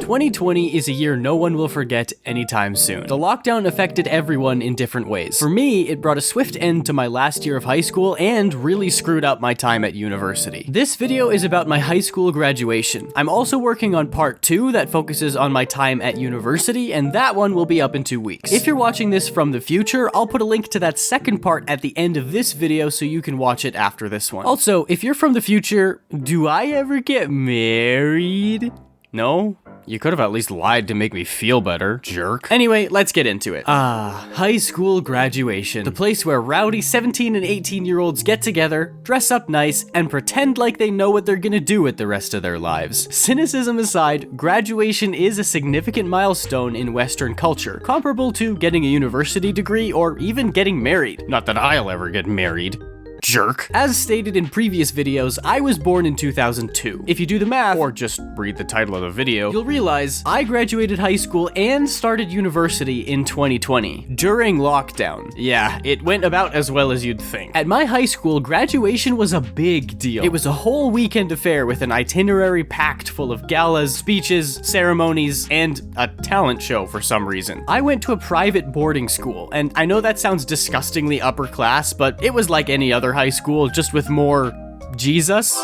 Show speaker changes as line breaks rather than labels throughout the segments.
2020 is a year no one will forget anytime soon. The lockdown affected everyone in different ways. For me, it brought a swift end to my last year of high school and really screwed up my time at university. This video is about my high school graduation. I'm also working on part 2 that focuses on my time at university, and that one will be up in 2 weeks. If you're watching this from the future, I'll put a link to that second part at the end of this video so you can watch it after this one. Also, if you're from the future, do I ever get married? No? You could have at least lied to make me feel better, jerk. Anyway, let's get into it. High school graduation. The place where rowdy 17 and 18-year-olds get together, dress up nice, and pretend like they know what they're gonna do with the rest of their lives. Cynicism aside, graduation is a significant milestone in Western culture, comparable to getting a university degree or even getting married. Not that I'll ever get married. Jerk. As stated in previous videos, I was born in 2002. If you do the math, or just read the title of the video, you'll realize I graduated high school and started university in 2020, during lockdown. Yeah, it went about as well as you'd think. At my high school, graduation was a big deal. It was a whole weekend affair with an itinerary packed full of galas, speeches, ceremonies, and a talent show for some reason. I went to a private boarding school, and I know that sounds disgustingly upper class, but it was like any other high school, just with more Jesus.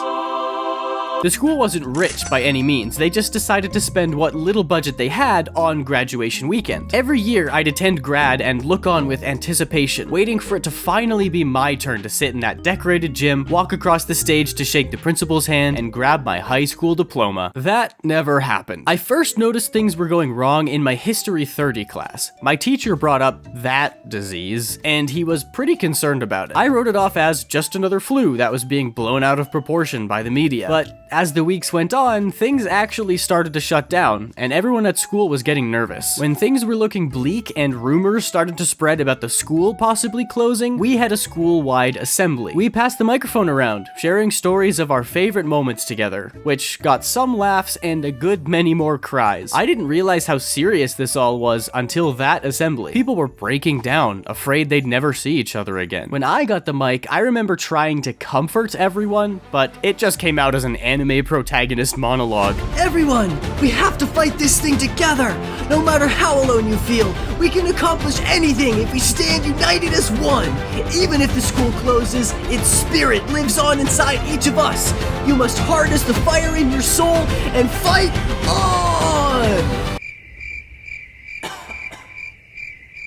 The school wasn't rich by any means, they just decided to spend what little budget they had on graduation weekend. Every year, I'd attend grad and look on with anticipation, waiting for it to finally be my turn to sit in that decorated gym, walk across the stage to shake the principal's hand, and grab my high school diploma. That never happened. I first noticed things were going wrong in my History 30 class. My teacher brought up that disease, and he was pretty concerned about it. I wrote it off as just another flu that was being blown out of proportion by the media, but as the weeks went on, things actually started to shut down, and everyone at school was getting nervous. When things were looking bleak and rumors started to spread about the school possibly closing, we had a school-wide assembly. We passed the microphone around, sharing stories of our favorite moments together, which got some laughs and a good many more cries. I didn't realize how serious this all was until that assembly. People were breaking down, afraid they'd never see each other again. When I got the mic, I remember trying to comfort everyone, but it just came out as an anime protagonist monologue.
Everyone, we have to fight this thing together. No matter how alone you feel, we can accomplish anything if we stand united as one. Even if the school closes, its spirit lives on inside each of us. You must harness the fire in your soul and fight on!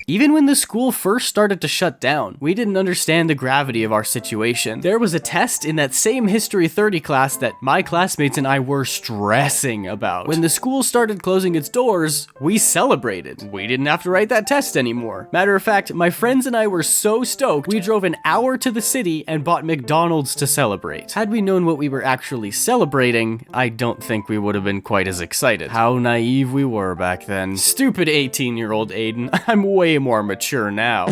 Even when the school first started to shut down, we didn't understand the gravity of our situation. There was a test in that same History 30 class that my classmates and I were stressing about. When the school started closing its doors, we celebrated. We didn't have to write that test anymore. Matter of fact, my friends and I were so stoked, we drove an hour to the city and bought McDonald's to celebrate. Had we known what we were actually celebrating, I don't think we would have been quite as excited. How naive we were back then. Stupid 18-year-old Aiden. I'm way more mature now.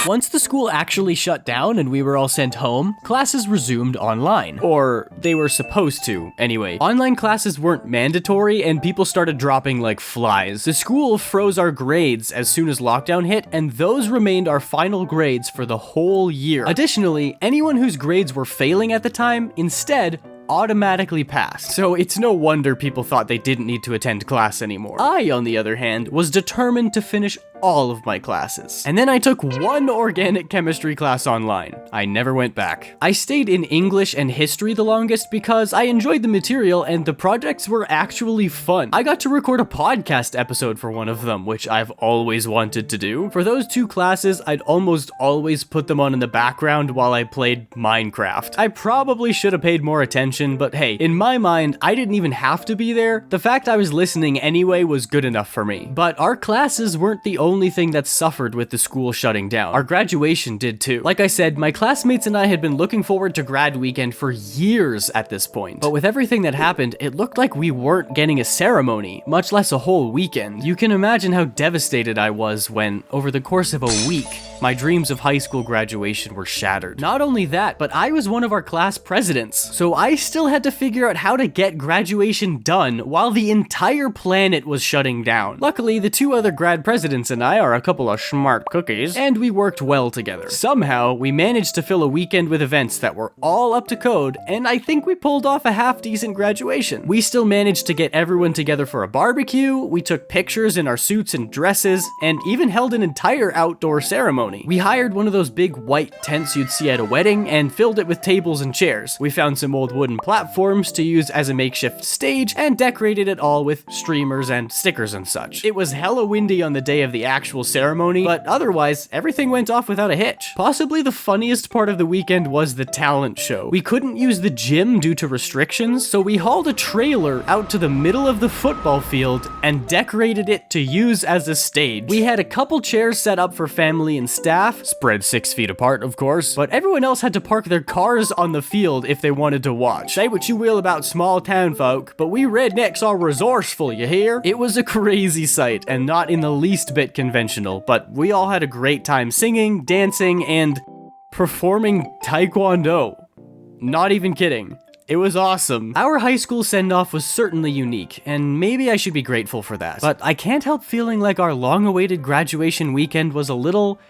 Once the school actually shut down and we were all sent home, classes resumed online. Or they were supposed to, anyway. Online classes weren't mandatory and people started dropping like flies. The school froze our grades as soon as lockdown hit, and those remained our final grades for the whole year. Additionally, anyone whose grades were failing at the time instead automatically passed. So it's no wonder people thought they didn't need to attend class anymore. I, on the other hand, was determined to finish all of my classes. And then I took one organic chemistry class online. I never went back. I stayed in English and history the longest because I enjoyed the material and the projects were actually fun. I got to record a podcast episode for one of them, which I've always wanted to do. For those two classes, I'd almost always put them on in the background while I played Minecraft. I probably should have paid more attention, but hey, in my mind, I didn't even have to be there. The fact I was listening anyway was good enough for me. But our classes weren't the only thing that suffered with the school shutting down. Our graduation did too. Like I said, my classmates and I had been looking forward to grad weekend for years at this point. But with everything that happened, it looked like we weren't getting a ceremony, much less a whole weekend. You can imagine how devastated I was when, over the course of a week, my dreams of high school graduation were shattered. Not only that, but I was one of our class presidents, so I still had to figure out how to get graduation done while the entire planet was shutting down. Luckily, the two other grad presidents and and I are a couple of smart cookies, and we worked well together. Somehow, we managed to fill a weekend with events that were all up to code, and I think we pulled off a half-decent graduation. We still managed to get everyone together for a barbecue, we took pictures in our suits and dresses, and even held an entire outdoor ceremony. We hired one of those big white tents you'd see at a wedding, and filled it with tables and chairs. We found some old wooden platforms to use as a makeshift stage, and decorated it all with streamers and stickers and such. It was hella windy on the day of the actual ceremony, but otherwise, everything went off without a hitch. Possibly the funniest part of the weekend was the talent show. We couldn't use the gym due to restrictions, so we hauled a trailer out to the middle of the football field and decorated it to use as a stage. We had a couple chairs set up for family and staff, spread 6 feet apart of course, but everyone else had to park their cars on the field if they wanted to watch. Say what you will about small town folk, but we rednecks are resourceful, you hear? It was a crazy sight, and not in the least bit conventional, but we all had a great time singing, dancing, and performing taekwondo. Not even kidding. It was awesome. Our high school send-off was certainly unique, and maybe I should be grateful for that. But I can't help feeling like our long-awaited graduation weekend was a little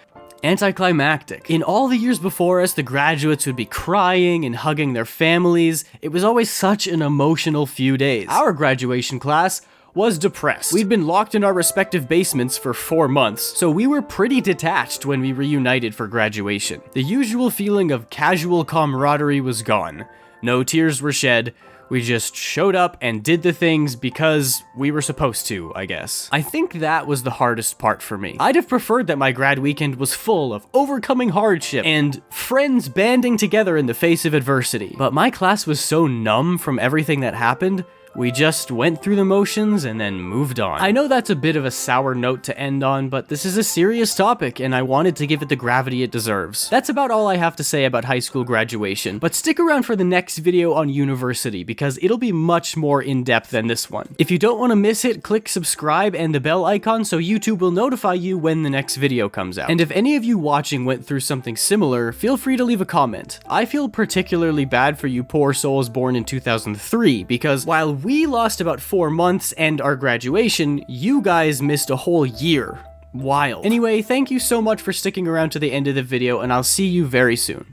anticlimactic. In all the years before us, the graduates would be crying and hugging their families. It was always such an emotional few days. Our graduation class was depressed. We'd been locked in our respective basements for 4 months, so we were pretty detached when we reunited for graduation. The usual feeling of casual camaraderie was gone. No tears were shed. We just showed up and did the things because we were supposed to, I guess. I think that was the hardest part for me. I'd have preferred that my grad weekend was full of overcoming hardship and friends banding together in the face of adversity. But my class was so numb from everything that happened, we just went through the motions and then moved on. I know that's a bit of a sour note to end on, but this is a serious topic and I wanted to give it the gravity it deserves. That's about all I have to say about high school graduation, but stick around for the next video on university because it'll be much more in-depth than this one. If you don't want to miss it, click subscribe and the bell icon so YouTube will notify you when the next video comes out. And if any of you watching went through something similar, feel free to leave a comment. I feel particularly bad for you poor souls born in 2003 because while we lost about 4 months and our graduation, you guys missed a whole year. Wild. Anyway, thank you so much for sticking around to the end of the video, and I'll see you very soon.